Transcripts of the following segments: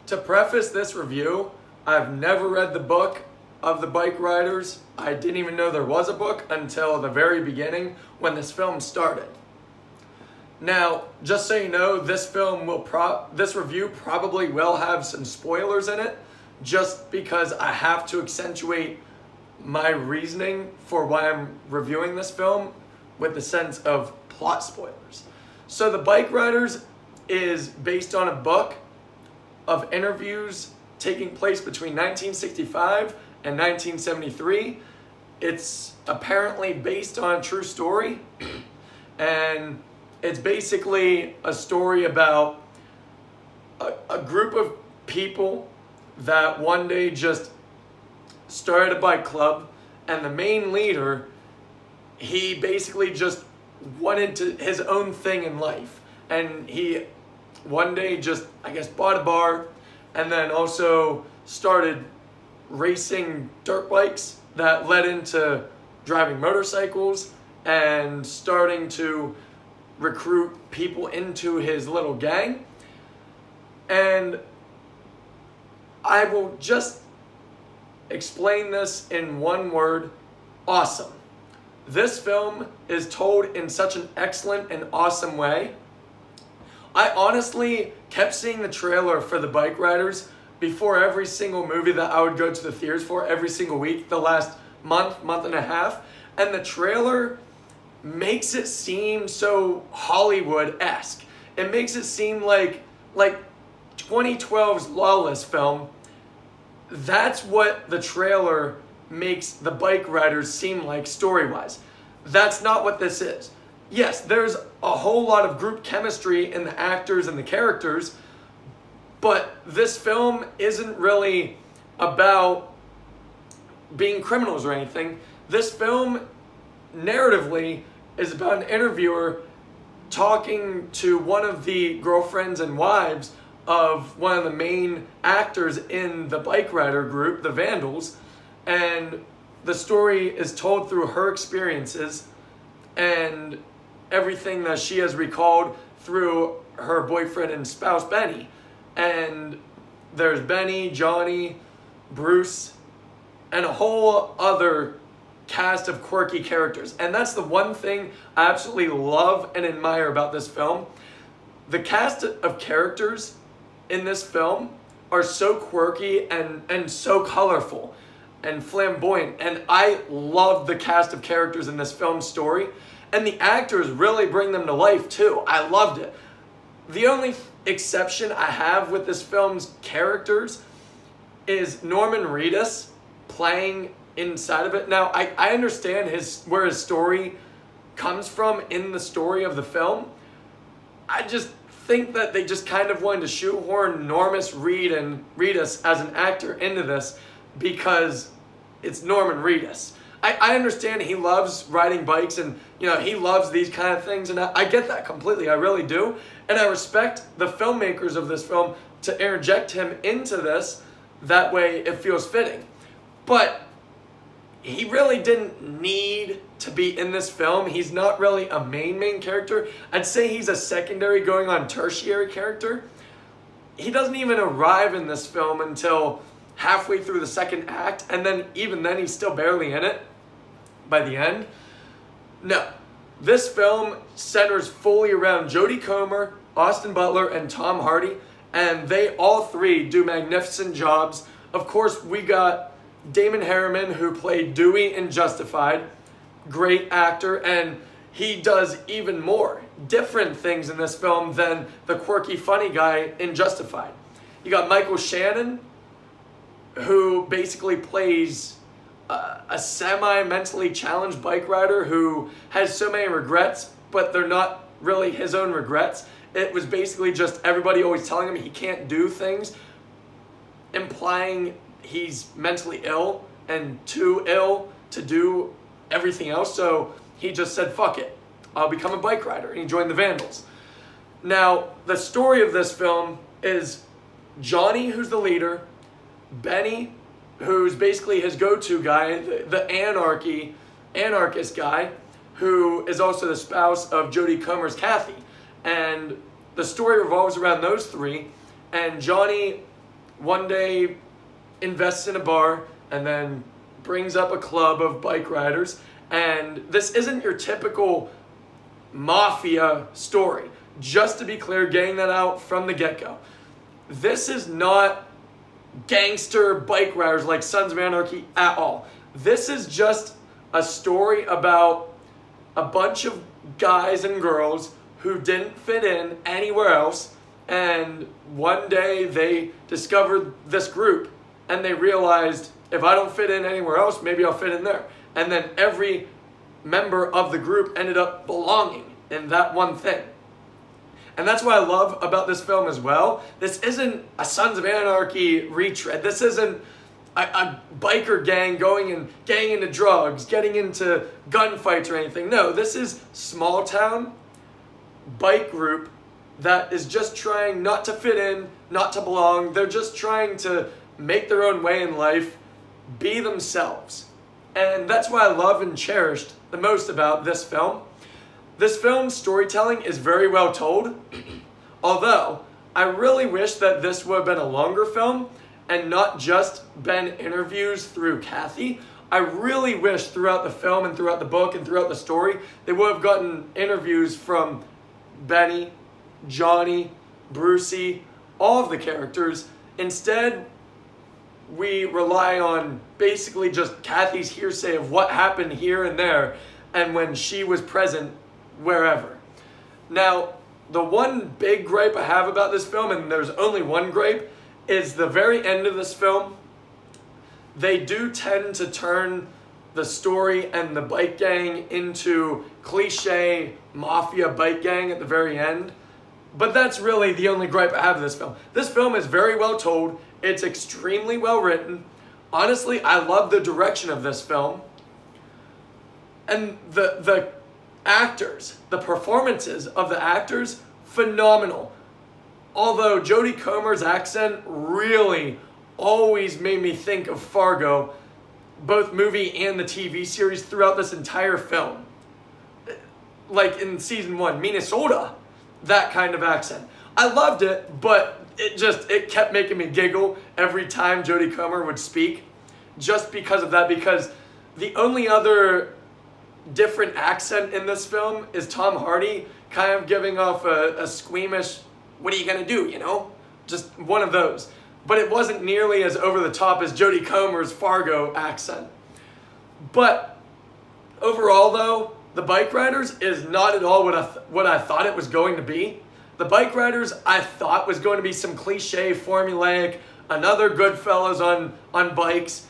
To preface this review, I've never read the book of the Bikeriders. I didn't even know there was a book until the very beginning when this film started. Now, just so you know, this review probably will have some spoilers in it, just because I have to accentuate my reasoning for why I'm reviewing this film with the sense of plot spoilers. So the Bikeriders is based on a book of interviews taking place between 1965 and 1973. It's apparently based on a true story, and it's basically a story about a group of people that one day just started a bike club, and the main leader, he basically just wanted to his own thing in life, and he one day just, I guess, bought a bar, and then also started racing dirt bikes that led into driving motorcycles and starting to recruit people into his little gang. And I will just explain this in one word: awesome. This film is told in such an excellent and awesome way. I honestly kept seeing the trailer for the Bikeriders before every single movie that I would go to the theaters for every single week the last month and a half, and the trailer makes it seem so Hollywood-esque. It makes it seem like 2012's Lawless film. That's what the trailer makes the Bikeriders seem like story-wise. That's not what this is. Yes, there's a whole lot of group chemistry in the actors and the characters, but this film isn't really about being criminals or anything. This film, narratively, is about an interviewer talking to one of the girlfriends and wives of one of the main actors in the bike rider group, the Vandals, and the story is told through her experiences and everything that she has recalled through her boyfriend and spouse, Benny. And there's Benny, Johnny, Bruce, and a whole other cast of quirky characters. And that's the one thing I absolutely love and admire about this film. The cast of characters in this film are so quirky and so colorful and flamboyant. And I love the cast of characters in this film story. And the actors really bring them to life too. I loved it. The only exception I have with this film's characters is Norman Reedus playing inside of it. Now, I understand where his story comes from in the story of the film. I just think that they just kind of wanted to shoehorn Norman Reedus as an actor into this because it's Norman Reedus. I understand he loves riding bikes and, he loves these kind of things, and I get that completely. I really do. And I respect the filmmakers of this film to interject him into this. That way it feels fitting. But he really didn't need to be in this film. He's not really a main character. I'd say he's a secondary going on tertiary character. He doesn't even arrive in this film until halfway through the second act, and then even then he's still barely in it by the end. No, this film centers fully around Jodie Comer, Austin Butler, and Tom Hardy, and they all three do magnificent jobs. Of course, we got Damon Harriman, who played Dewey in Justified. Great actor, and he does even more different things in this film than the quirky, funny guy in Justified. You got Michael Shannon, who basically plays a semi-mentally challenged bike rider who has so many regrets, but they're not really his own regrets. It was basically just everybody always telling him he can't do things, implying he's mentally ill and too ill to do everything else. So he just said, fuck it, I'll become a bike rider. And he joined the Vandals. Now, the story of this film is Johnny, who's the leader, Benny, who's basically his go-to guy, the anarchist guy, who is also the spouse of Jodie Comer's Kathy. And the story revolves around those three. And Johnny one day invests in a bar and then brings up a club of bike riders. And this isn't your typical mafia story. Just to be clear, getting that out from the get-go. This is not gangster bike riders like Sons of Anarchy at all. This is just a story about a bunch of guys and girls who didn't fit in anywhere else, and one day they discovered this group and they realized, if I don't fit in anywhere else, maybe I'll fit in there. And then every member of the group ended up belonging in that one thing. And that's what I love about this film as well. This isn't a Sons of Anarchy retread. This isn't a biker gang going and getting into drugs, getting into gunfights or anything. No, this is small town bike group that is just trying not to fit in, not to belong. They're just trying to make their own way in life, be themselves. And that's what I love and cherished the most about this film. This film's storytelling is very well told, although I really wish that this would have been a longer film and not just been interviews through Kathy. I really wish throughout the film and throughout the book and throughout the story, they would have gotten interviews from Benny, Johnny, Brucey, all of the characters. Instead, we rely on basically just Kathy's hearsay of what happened here and there and when she was present wherever. Now, the one big gripe I have about this film, and there's only one gripe, is the very end of this film. They do tend to turn the story and the bike gang into cliche mafia bike gang at the very end. But that's really the only gripe I have of this film. This film is very well told. It's extremely well written. Honestly, I love the direction of this film. And the actors, the performances of the actors, phenomenal. Although Jodie Comer's accent really always made me think of Fargo, both movie and the TV series, throughout this entire film. Like in season 1, Minnesota, that kind of accent. I loved it, but it kept making me giggle every time Jodie Comer would speak, just because of that, because the only other different accent in this film is Tom Hardy kind of giving off a squeamish, what are you gonna do, you know? Just one of those. But it wasn't nearly as over the top as Jodie Comer's Fargo accent. But overall though, The Bikeriders is not at all what I thought it was going to be. The Bikeriders I thought was going to be some cliche, formulaic, another Goodfellas on bikes.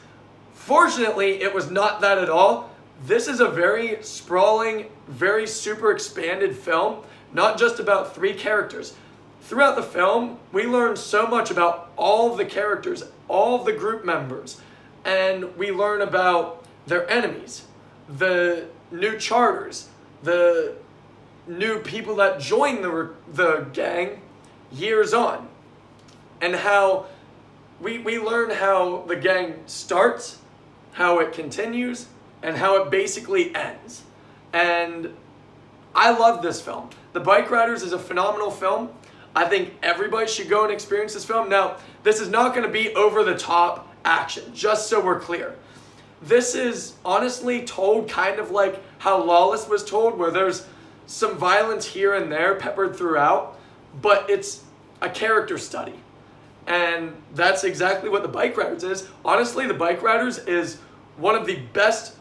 Fortunately, it was not that at all. This is a very sprawling, very super expanded film, not just about 3 characters. Throughout the film, we learn so much about all of the characters, all of the group members, and we learn about their enemies, the new charters, the new people that join the gang years on, and how we learn how the gang starts, how it continues, and how it basically ends. And I love this film. The Bikeriders is a phenomenal film. I think everybody should go and experience this film. Now, this is not going to be over-the-top action, just so we're clear. This is honestly told kind of like how Lawless was told, where there's some violence here and there peppered throughout, but it's a character study. And that's exactly what The Bikeriders is. Honestly, The Bikeriders is one of the best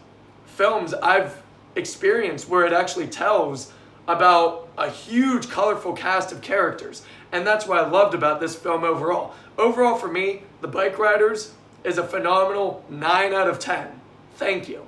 films I've experienced where it actually tells about a huge, colorful cast of characters. And that's what I loved about this film overall. Overall, for me, The Bikeriders is a phenomenal 9 out of 10. Thank you.